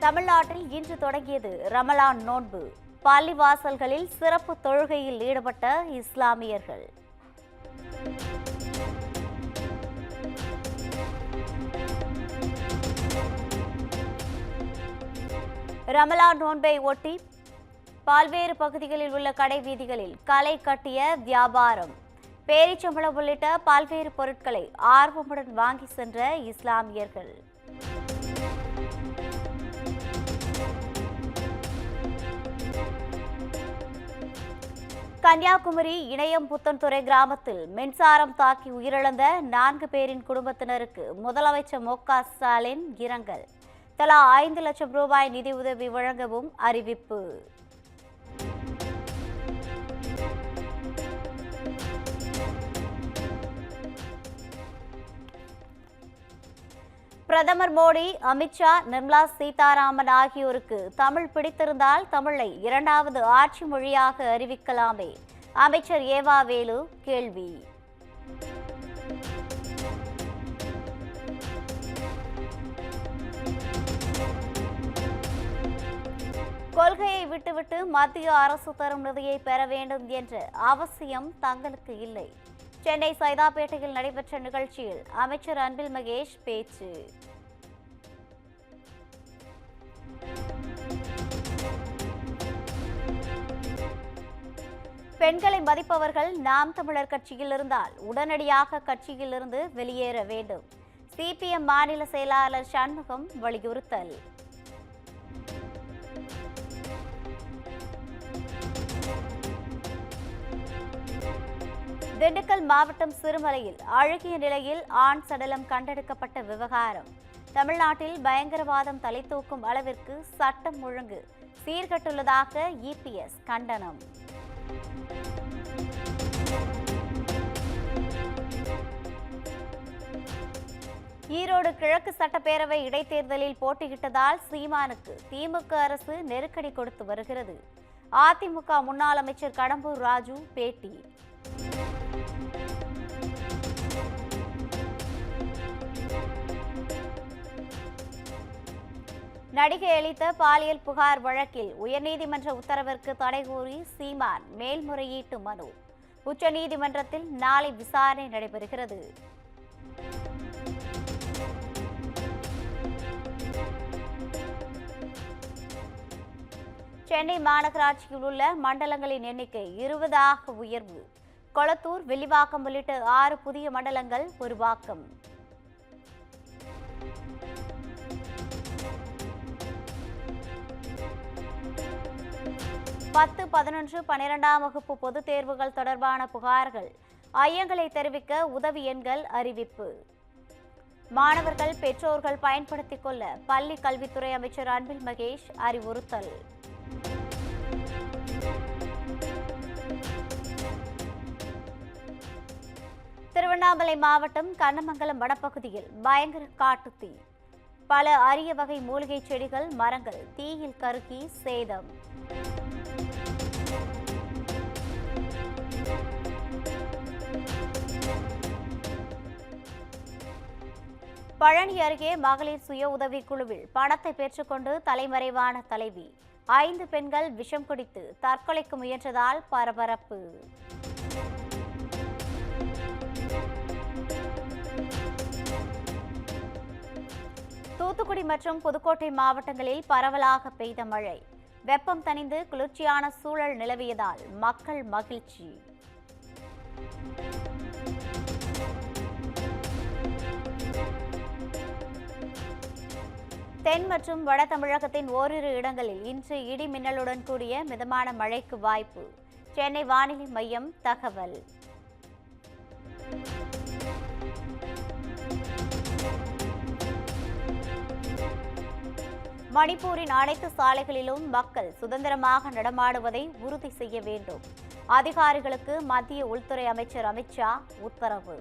தமிழ்நாட்டில் இன்று தொடங்கியது ரமலான் நோன்பு. பள்ளிவாசல்களில் சிறப்பு தொழுகையில் ஈடுபட்ட இஸ்லாமியர்கள். ரமலான் நோன்பை ஒட்டி பல்வேறு பகுதிகளில் உள்ள கடை வீதிகளில் களை கட்டிய வியாபாரம். பேரிச்சம்பழம் உள்ளிட்ட பல்வேறு பொருட்களை ஆர்வமுடன் வாங்கி சென்ற இஸ்லாமியர்கள். கன்னியாகுமரி இணையம்புத்தன்துறை கிராமத்தில் மின்சாரம் தாக்கி உயிரிழந்த 4 பேரின் குடும்பத்தினருக்கு முதலமைச்சர் மு.க. ஸ்டாலின் இரங்கல். தலா 5 லட்சம் ரூபாய் நிதியுதவி வழங்கவும் அறிவிப்பு. பிரதமர் மோடி, அமித்ஷா, நிர்மலா சீதாராமன் ஆகியோருக்கு தமிழ் பிடித்திருந்தால் தமிழை 2வது ஆட்சி மொழியாக அறிவிக்கலாமே. அமைச்சர் ஏவா வேலு கேள்வி. கொள்கையை விட்டுவிட்டு மத்திய அரசு தரும் நிதியை பெற வேண்டும் என்ற அவசியம் தங்களுக்கு இல்லை. சென்னை சைதாப்பேட்டையில் நடைபெற்ற நிகழ்ச்சியில் அமைச்சர் அன்பில் மகேஷ் பேச்சு. பெண்களை மதிப்பவர்கள் நாம் தமிழர் கட்சியில் இருந்தால் உடனடியாக கட்சியில் இருந்து வெளியேற வேண்டும். சிபிஎம் மாநில செயலாளர் சண்முகம் வலியுறுத்தல். திண்டுக்கல் மாவட்டம் சிறுமலையில் அழுகிய நிலையில் ஆண் சடலம் கண்டெடுக்கப்பட்ட விவகாரம். தமிழ்நாட்டில் பயங்கரவாதம் தலை தூக்கும் அளவிற்கு சட்டம் ஒழுங்கு சீர்கட்டுள்ளதாக இபிஎஸ் கண்டனம். ஈரோடு கிழக்கு சட்டப்பேரவை இடைத்தேர்தலில் போட்டியிட்டதால் சீமானுக்கு திமுக அரசு நெருக்கடி கொடுத்து வருகிறது. அதிமுக முன்னாள் அமைச்சர் கடம்பூர் ராஜு பேட்டி. நடிகை அளித்த பாலியல் புகார் வழக்கில் உயர்நீதிமன்ற உத்தரவிற்கு தடை கோரி சீமான் மேல்முறையீட்டு மனு. உச்சநீதிமன்றத்தில் நாளை விசாரணை நடைபெறுகிறது. சென்னை மாநகராட்சியில் உள்ள மண்டலங்களின் எண்ணிக்கை 20ஆக உயர்வு. கொளத்தூர், வில்லிவாக்கம் உள்ளிட்ட 6 புதிய மண்டலங்கள் உருவாக்கம். பத்து, 11, 12ஆம் வகுப்பு பொதுத் தேர்வுகள் தொடர்பான புகார்கள், ஐயங்களை தெரிவிக்க உதவி எண்கள் அறிவிப்பு. மாணவர்கள், பெற்றோர்கள் பயன்படுத்திக் கொள்ள பள்ளி கல்வித்துறை அமைச்சர் அன்பில் மகேஷ் அறிவுறுத்தல். திருவண்ணாமலை மாவட்டம் கண்ணமங்கலம் வனப்பகுதியில் பயங்கர காட்டுத்தீ. பல அரிய வகை மூலிகை செடிகள், மரங்கள் தீயில் கருகி சேதம். பழனி அருகே மகளிர் சுய உதவி குழுவில் பணத்தை பெற்றுக்கொண்டு தலைமறைவான தலைவி. 5 பெண்கள் விஷம் குடித்து தற்கொலைக்கு முயன்றதால் பரபரப்பு. தூத்துக்குடி மற்றும் புதுக்கோட்டை மாவட்டங்களில் பரவலாக பெய்த மழை. வெப்பம் தணிந்து குளிர்ச்சியான சூழல் நிலவியதால் மக்கள் மகிழ்ச்சி. தென் மற்றும் வட தமிழகத்தின் ஓரிரு இடங்களில் இன்று இடி மின்னலுடன் கூடிய மிதமான மழைக்கு வாய்ப்பு. சென்னை வானிலை மையம் தகவல். மணிப்பூரின் அனைத்து சாலைகளிலும் மக்கள் சுதந்திரமாக நடமாடுவதை உறுதி செய்ய வேண்டும். அதிகாரிகளுக்கு மத்திய உள்துறை அமைச்சர் அமித்ஷா உத்தரவு.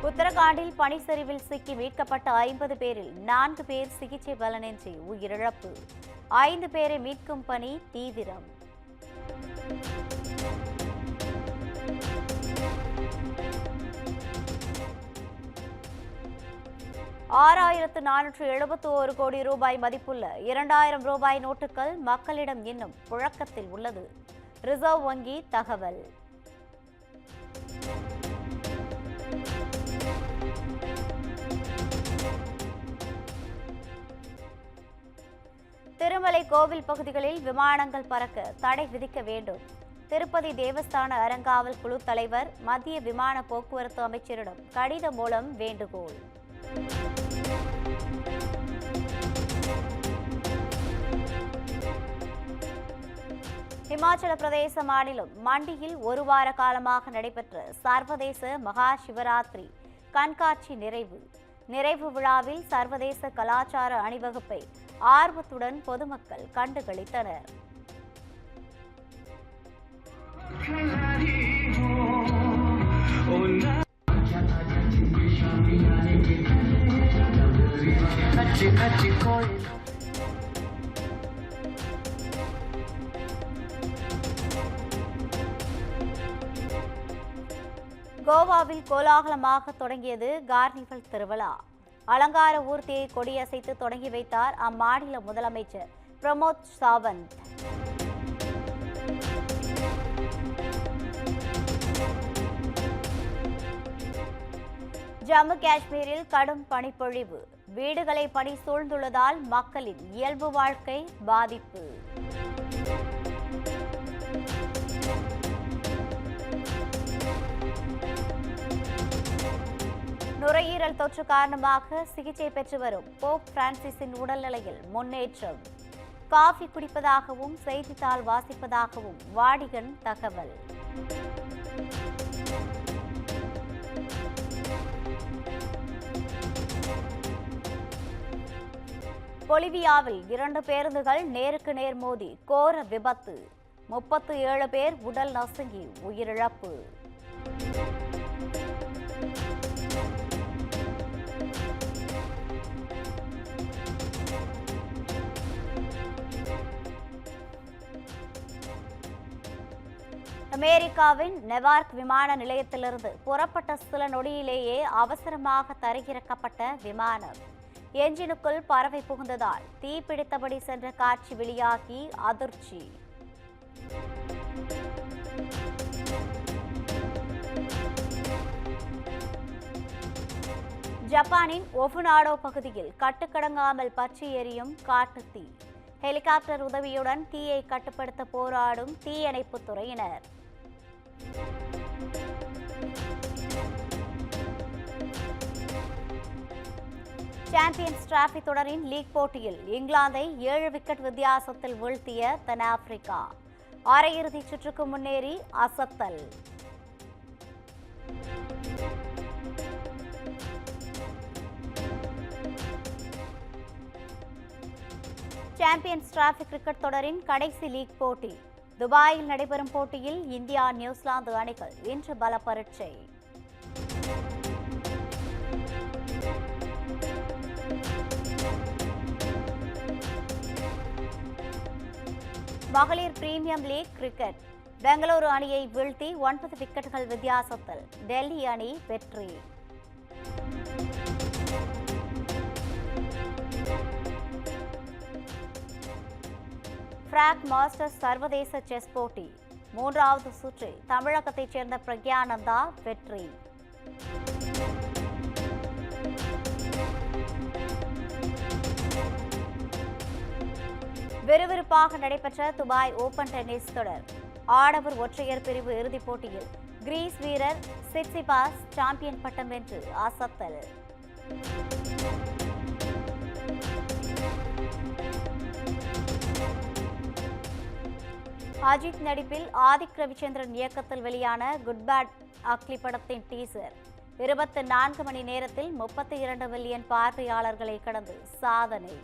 உத்தரகாண்டில் பனிச்சரிவில் சிக்கி மீட்கப்பட்ட 50 பேரில் 4 பேர் சிகிச்சை பலனின்றி உயிரிழப்பு. 5 பேரை மீட்கும் பணி தீவிரம். 6471 கோடி ரூபாய் மதிப்புள்ள 2000 ரூபாய் நோட்டுகள் மக்களிடம் இன்னும் புழக்கத்தில் உள்ளது. ரிசர்வ் வங்கி தகவல். திருமலை கோவில் பகுதிகளில் விமானங்கள் பறக்க தடை விதிக்க வேண்டும். திருப்பதி தேவஸ்தான அறங்காவல் குழு தலைவர் மத்திய விமான போக்குவரத்து அமைச்சரிடம் கடிதம் மூலம் வேண்டுகோள். இமாச்சல பிரதேச மாநிலம் மண்டியில் ஒரு வார காலமாக நடைபெற்ற சர்வதேச மகா சிவராத்திரி கண்காட்சி நிறைவு விழாவில் சர்வதேச கலாச்சார அணிவகுப்பை ஆர்வத்துடன் பொதுமக்கள் கண்டுகளித்தனர். கோவாவில் கோலாகலமாக தொடங்கியது கார்னிவல் திருவிழா. அலங்கார ஊர்தியை கொடியசைத்து தொடங்கி வைத்தார் அம்மாநில முதலமைச்சர் பிரமோத் சாவந்த். ஜம்மு காஷ்மீரில் கடும் பனிப்பொழிவு. வீடுகளை பனி சூழ்ந்துள்ளதால் மக்களின் இயல்பு வாழ்க்கை பாதிப்பு. நுரையீரல் தொற்று காரணமாக சிகிச்சை பெற்று வரும் போப் பிரான்சிஸின் உடல்நிலையில் முன்னேற்றம். காஃபி குடிப்பதாகவும் செய்தித்தாள் வாசிப்பதாகவும் வாடிகன் தகவல். பொலிவியாவில் 2 பேருந்துகள் நேருக்கு நேர் மோதி கோர விபத்து. 37 பேர் உடல் நசுங்கி உயிரிழப்பு. அமெரிக்காவின் நெவார்க் விமான நிலையத்திலிருந்து புறப்பட்ட சில நொடியிலேயே அவசரமாக தரையிறக்கப்பட்ட விமானம் என்ஜினுக்குள் பறவை புகுந்ததால் தீப்பிடித்தபடி சென்ற காட்சி வெளியாகி அதிர்ச்சி. ஜப்பானின் ஒஃபுனாடோ பகுதியில் கட்டுக்கடங்காமல் பற்றி எரியும் காட்டுத்தீ. ஹெலிகாப்டர் உதவியுடன் தீயை கட்டுப்படுத்த போராடும் தீயணைப்புத் துறையினர். சாம்பியன்ஸ் டிராபி தொடரின் லீக் போட்டியில் இங்கிலாந்தை 7 விக்கெட் வித்தியாசத்தில் வீழ்த்திய தென்னாப்பிரிக்கா. அரையிறுதிச் சுற்றுக்கு முன்னேறி அசத்தல். சாம்பியன்ஸ் டிராபி கிரிக்கெட் தொடரின் கடைசி லீக் போட்டி. துபாயில் நடைபெறும் போட்டியில் இந்தியா நியூசிலாந்து அணிகள் இன்று பல பரீட்சை. மகளிர் பிரீமியம் லீக் கிரிக்கெட். பெங்களூரு அணியை வீழ்த்தி 9 விக்கெட்டுகள் வித்தியாசத்தில் டெல்லி அணி வெற்றி. பிராக் மாஸ்டர்ஸ் சர்வதேச செஸ் போட்டி 3வது சுற்றில் தமிழகத்தைச் சேர்ந்த பிரக்யானந்தா வெற்றி. விறுவிறுப்பாக நடைபெற்ற துபாய் ஓபன் டென்னிஸ் தொடர். ஆடவர் ஒற்றையர் பிரிவு இறுதிப் போட்டியில் கிரீஸ் வீரர் சிட்சிபாஸ் சாம்பியன் பட்டம் வென்று அசத்தல். அஜித் நடிப்பில் ஆதிக் ரவிச்சந்திரன் இயக்கத்தில் வெளியான குட் பேட் அக்லி படத்தின் டீசர் 24 மணி நேரத்தில் 32 மில்லியன் பார்வையாளர்களை கடந்து சாதனை.